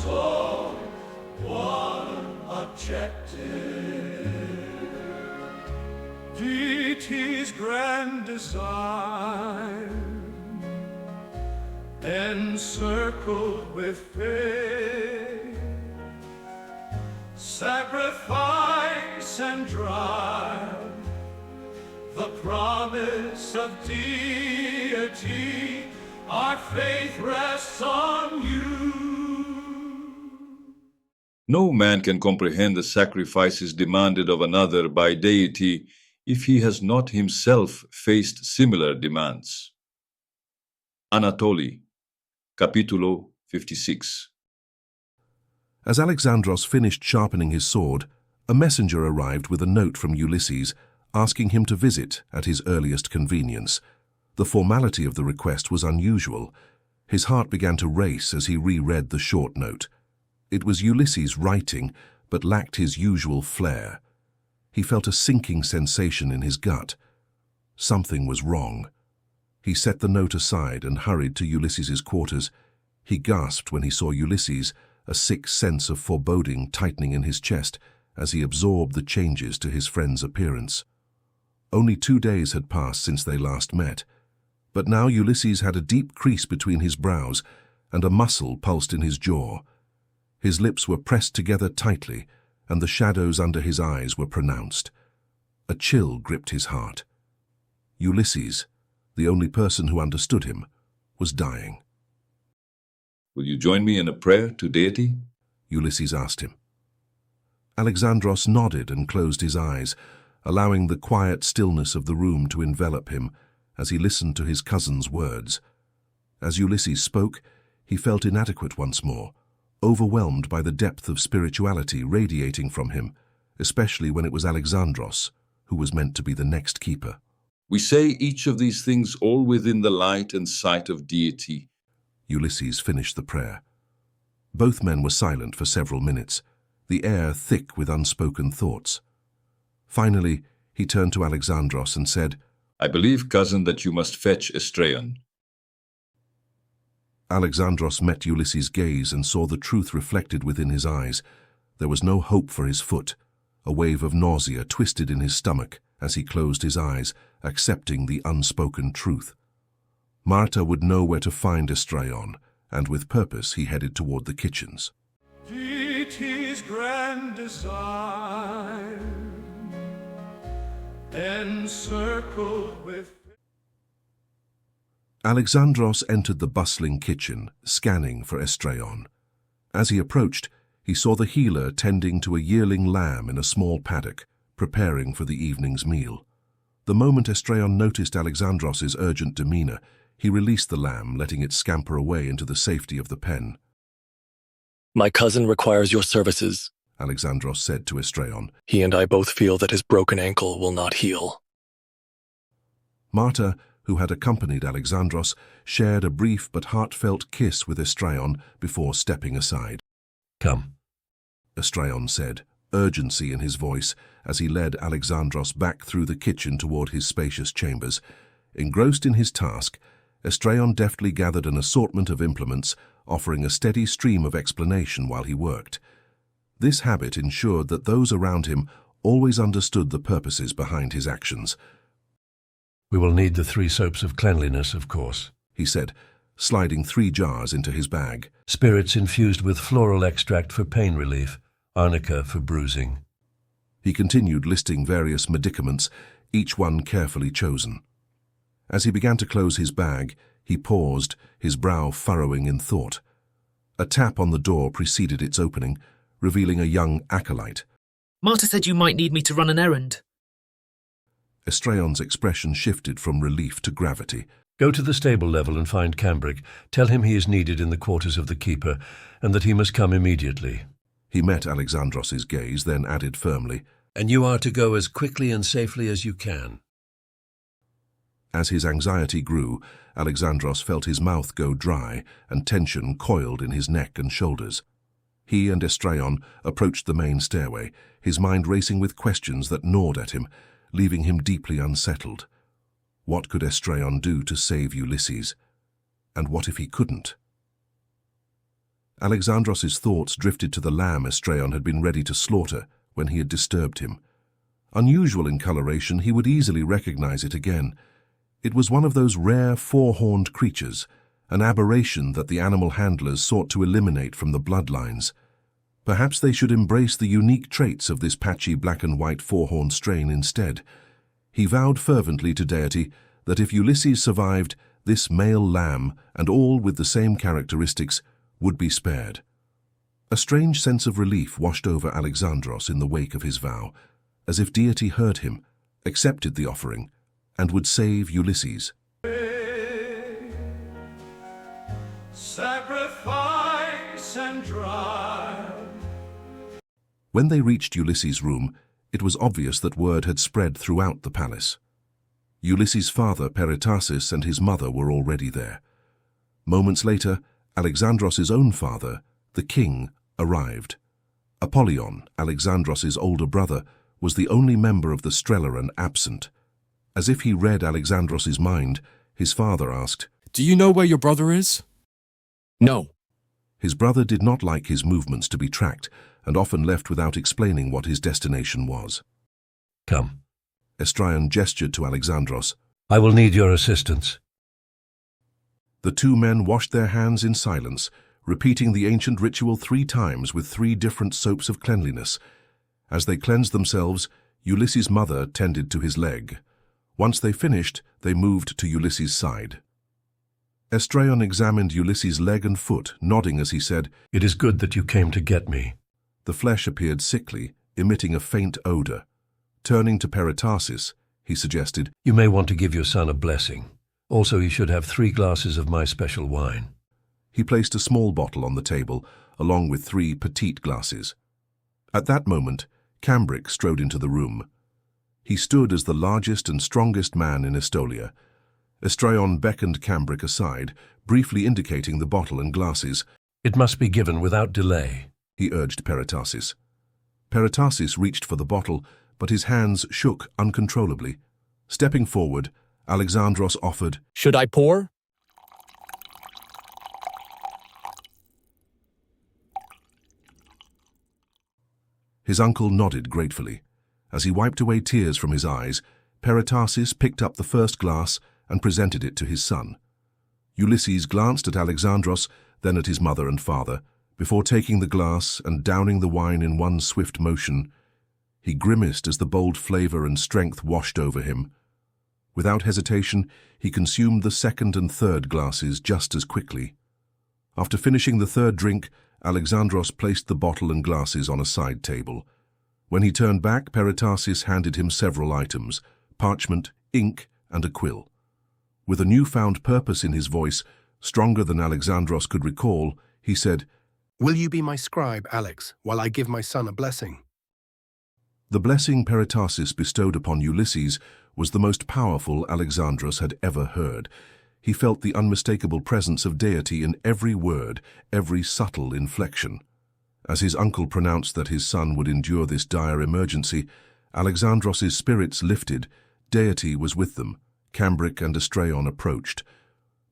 soul one objective. Deity's grand design, encircled with faith, sacrifice and drive, the promise of deity, our faith rests on you. No man can comprehend the sacrifices demanded of another by deity if he has not himself faced similar demands. Anatoly, Capítulo 56. As Alexandros finished sharpening his sword, a messenger arrived with a note from Ulysses asking him to visit at his earliest convenience. The formality of the request was unusual. His heart began to race as he reread the short note. It was Ulysses writing, but lacked his usual flair. He felt a sinking sensation in his gut. Something was wrong. He set the note aside and hurried to Ulysses's quarters. He gasped when he saw Ulysses, a sick sense of foreboding tightening in his chest as he absorbed the changes to his friend's appearance. Only 2 days had passed since they last met, but now Ulysses had a deep crease between his brows and a muscle pulsed in his jaw. His lips were pressed together tightly, and the shadows under his eyes were pronounced. A chill gripped his heart. Ulysses, the only person who understood him, was dying. Will you join me in a prayer to deity? Ulysses asked him. Alexandros nodded and closed his eyes, allowing the quiet stillness of the room to envelop him as he listened to his cousin's words. As Ulysses spoke, he felt inadequate once more, overwhelmed by the depth of spirituality radiating from him, especially when it was Alexandros who was meant to be the next keeper. We say each of these things all within the light and sight of deity. Ulysses finished the prayer. Both men were silent for several minutes, the air thick with unspoken thoughts. Finally, he turned to Alexandros and said, I believe, cousin, that you must fetch Estolian. Alexandros met Ulysses' gaze and saw the truth reflected within his eyes. There was no hope for his foot. A wave of nausea twisted in his stomach as he closed his eyes, accepting the unspoken truth. Marta would know where to find Estolian, and with purpose he headed toward the kitchens. Deity's grand design, encircled with... Alexandros entered the bustling kitchen, scanning for Estolian. As he approached, he saw the healer tending to a yearling lamb in a small paddock, preparing for the evening's meal. The moment Estolian noticed Alexandros's urgent demeanor, he released the lamb, letting it scamper away into the safety of the pen. My cousin requires your services, Alexandros said to Estolian. He and I both feel that his broken ankle will not heal. Marta, who had accompanied Alexandros, shared a brief but heartfelt kiss with Estolian before stepping aside. Come, Estolian said, urgency in his voice as he led Alexandros back through the kitchen toward his spacious chambers. Engrossed in his task, Estolian deftly gathered an assortment of implements, offering a steady stream of explanation while he worked. This habit ensured that those around him always understood the purposes behind his actions. we will need the 3 soaps of cleanliness, of course, he said, sliding 3 jars into his bag. Spirits infused with floral extract for pain relief, arnica for bruising. He continued listing various medicaments, each one carefully chosen. As he began to close his bag, he paused, his brow furrowing in thought. A tap on the door preceded its opening, revealing a young acolyte. Marta said you might need me to run an errand. Estolian's expression shifted from relief to gravity. Go to the stable level and find Cambric. Tell him he is needed in the quarters of the keeper, and that he must come immediately. He met Alexandros's gaze, then added firmly, And you are to go as quickly and safely as you can. As his anxiety grew, Alexandros felt his mouth go dry and tension coiled in his neck and shoulders. He and Estolian approached the main stairway, his mind racing with questions that gnawed at him, leaving him deeply unsettled. What could Estolian do to save Ulysses? And what if he couldn't? Alexandros's thoughts drifted to the lamb Estolian had been ready to slaughter when he had disturbed him. Unusual in coloration, he would easily recognize it again. It was one of those rare four-horned creatures, an aberration that the animal handlers sought to eliminate from the bloodlines. Perhaps they should embrace the unique traits of this patchy black-and-white four-horned strain instead. He vowed fervently to deity that if Ulysses survived, this male lamb, and all with the same characteristics, would be spared. A strange sense of relief washed over Alexandros in the wake of his vow, as if deity heard him, accepted the offering, and would save Ulysses. Sacrifice and drive. When they reached Ulysses' room, it was obvious that word had spread throughout the palace. Ulysses' father, Peritasis, and his mother were already there. Moments later, Alexandros's own father, the king, arrived. Apollyon, Alexandros's older brother, was the only member of the Strelaran absent. As if he read Alexandros's mind, his father asked, "Do you know where your brother is?" No. His brother did not like his movements to be tracked, and often left without explaining what his destination was. Come. Estolian gestured to Alexandros. I will need your assistance. The two men washed their hands in silence, repeating the ancient ritual 3 times with 3 different soaps of cleanliness. As they cleansed themselves, Ulysses' mother tended to his leg. Once they finished, they moved to Ulysses' side. Estolian examined Ulysses' leg and foot, nodding as he said, It is good that you came to get me. The flesh appeared sickly, emitting a faint odor. Turning to Peritasis, he suggested, You may want to give your son a blessing. Also, he should have 3 glasses of my special wine. He placed a small bottle on the table, along with 3 petite glasses. At that moment, Cambric strode into the room. He stood as the largest and strongest man in Estolia. Estolian beckoned Cambric aside, briefly indicating the bottle and glasses. It must be given without delay, he urged Peritasis. Peritasis reached for the bottle, but his hands shook uncontrollably. Stepping forward, Alexandros offered, Should I pour? His uncle nodded gratefully. As he wiped away tears from his eyes, Peritasis picked up the first glass and presented it to his son. Ulysses glanced at Alexandros, then at his mother and father, before taking the glass and downing the wine in one swift motion. He grimaced as the bold flavor and strength washed over him. Without hesitation, he consumed the second and third glasses just as quickly. After finishing the third drink, Alexandros placed the bottle and glasses on a side table. When he turned back, Peritasis handed him several items, parchment, ink, and a quill. With a newfound purpose in his voice, stronger than Alexandros could recall, he said, Will you be my scribe, Alex, while I give my son a blessing? The blessing Peritasis bestowed upon Ulysses was the most powerful Alexandros had ever heard. He felt the unmistakable presence of deity in every word, every subtle inflection. As his uncle pronounced that his son would endure this dire emergency, Alexandros's spirits lifted. Deity was with them. Cambric and Estolian approached.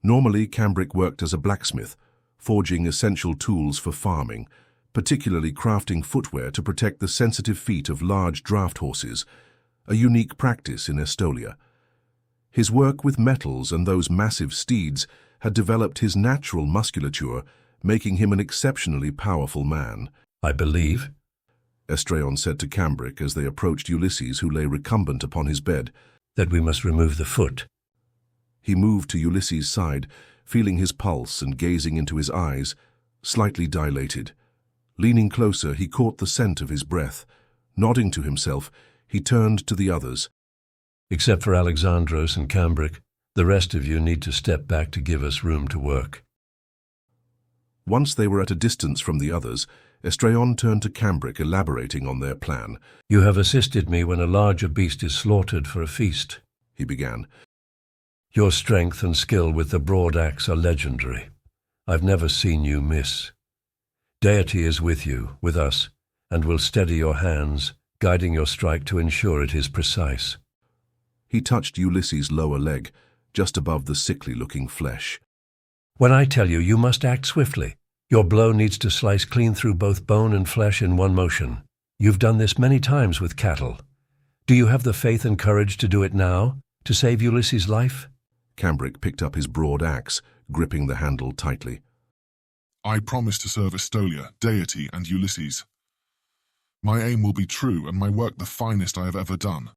Normally, Cambric worked as a blacksmith, forging essential tools for farming, particularly crafting footwear to protect the sensitive feet of large draft horses, a unique practice in Estolia. His work with metals and those massive steeds had developed his natural musculature, making him an exceptionally powerful man. I believe, Estolian said to Cambric as they approached Ulysses, who lay recumbent upon his bed, that we must remove the foot. He moved to Ulysses' side, feeling his pulse and gazing into his eyes, slightly dilated. Leaning closer, he caught the scent of his breath. Nodding to himself, he turned to the others. Except for Alexandros and Cambric, the rest of you need to step back to give us room to work. Once they were at a distance from the others, Estolian turned to Cambric, elaborating on their plan. You have assisted me when a larger beast is slaughtered for a feast, he began. Your strength and skill with the broad axe are legendary. I've never seen you miss. Deity is with you, with us, and will steady your hands, guiding your strike to ensure it is precise. He touched Ulysses' lower leg, just above the sickly-looking flesh. When I tell you, you must act swiftly. Your blow needs to slice clean through both bone and flesh in one motion. You've done this many times with cattle. Do you have the faith and courage to do it now, to save Ulysses' life? Cambric picked up his broad axe, gripping the handle tightly. I promise to serve Estolia, deity, and Ulysses. My aim will be true and my work the finest I have ever done.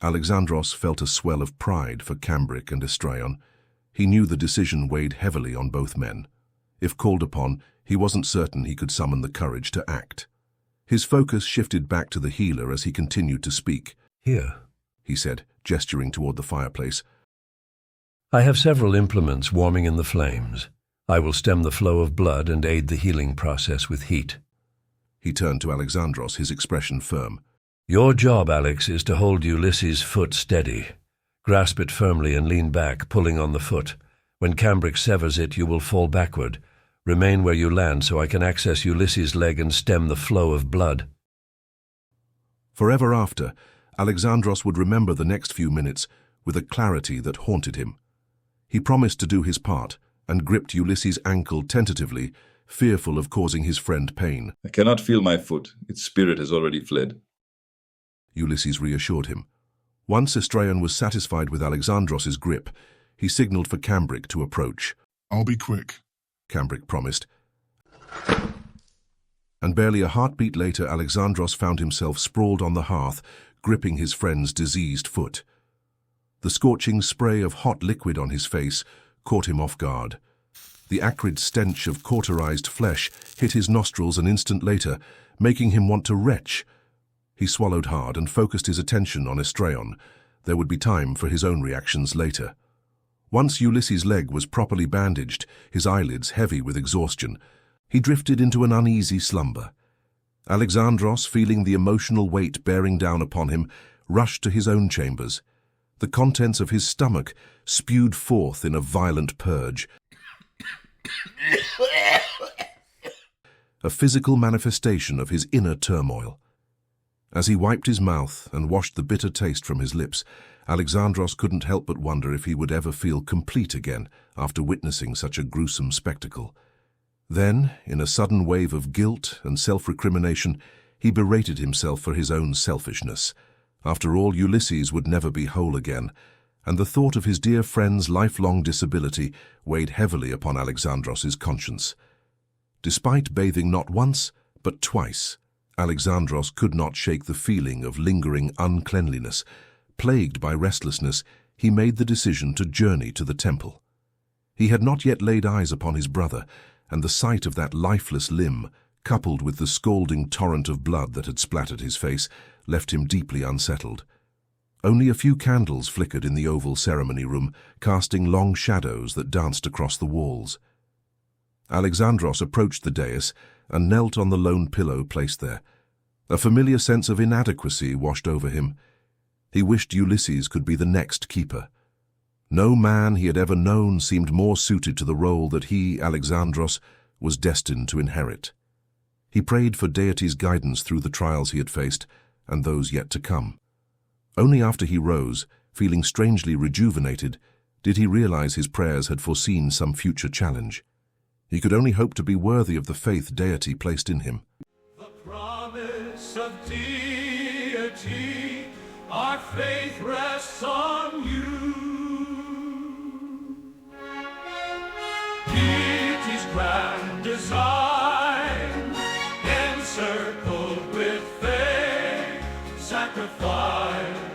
Alexandros felt a swell of pride for Cambric and Estolian. He knew the decision weighed heavily on both men. If called upon, he wasn't certain he could summon the courage to act. His focus shifted back to the healer as he continued to speak. Here, he said, gesturing toward the fireplace. I have several implements warming in the flames. I will stem the flow of blood and aid the healing process with heat. He turned to Alexandros, his expression firm. Your job, Alex, is to hold Ulysses' foot steady. Grasp it firmly and lean back, pulling on the foot. When Cambric severs it, you will fall backward. Remain where you land so I can access Ulysses' leg and stem the flow of blood. Forever after, Alexandros would remember the next few minutes with a clarity that haunted him. He promised to do his part and gripped Ulysses' ankle tentatively, fearful of causing his friend pain. I cannot feel my foot. Its spirit has already fled. Ulysses reassured him. Once Estolian was satisfied with Alexandros' grip, he signaled for Cambric to approach. I'll be quick, Cambric promised. And barely a heartbeat later, Alexandros found himself sprawled on the hearth, gripping his friend's diseased foot. The scorching spray of hot liquid on his face caught him off guard. The acrid stench of cauterized flesh hit his nostrils an instant later, making him want to retch. He swallowed hard and focused his attention on Estolian. There would be time for his own reactions later. Once Ulysses' leg was properly bandaged, his eyelids heavy with exhaustion, he drifted into an uneasy slumber. Alexandros, feeling the emotional weight bearing down upon him, rushed to his own chambers. The contents of his stomach spewed forth in a violent purge, a physical manifestation of his inner turmoil. As he wiped his mouth and washed the bitter taste from his lips, Alexandros couldn't help but wonder if he would ever feel complete again after witnessing such a gruesome spectacle. Then, in a sudden wave of guilt and self-recrimination, he berated himself for his own selfishness. After all, Ulysses would never be whole again, and the thought of his dear friend's lifelong disability weighed heavily upon Alexandros' conscience. Despite bathing not once, but twice, Alexandros could not shake the feeling of lingering uncleanliness. Plagued by restlessness, he made the decision to journey to the temple. He had not yet laid eyes upon his brother, and the sight of that lifeless limb, coupled with the scalding torrent of blood that had splattered his face, left him deeply unsettled. Only a few candles flickered in the oval ceremony room, casting long shadows that danced across the walls. Alexandros approached the dais and knelt on the lone pillow placed there. A familiar sense of inadequacy washed over him. He wished Ulysses could be the next keeper. No man he had ever known seemed more suited to the role that he, Alexandros, was destined to inherit. He prayed for deity's guidance through the trials he had faced and those yet to come. Only after he rose, feeling strangely rejuvenated, did he realize his prayers had foreseen some future challenge. He could only hope to be worthy of the faith deity placed in him. The promise of deity, our faith rests on you. Deity's grand design, encircled with faith, sacrifice.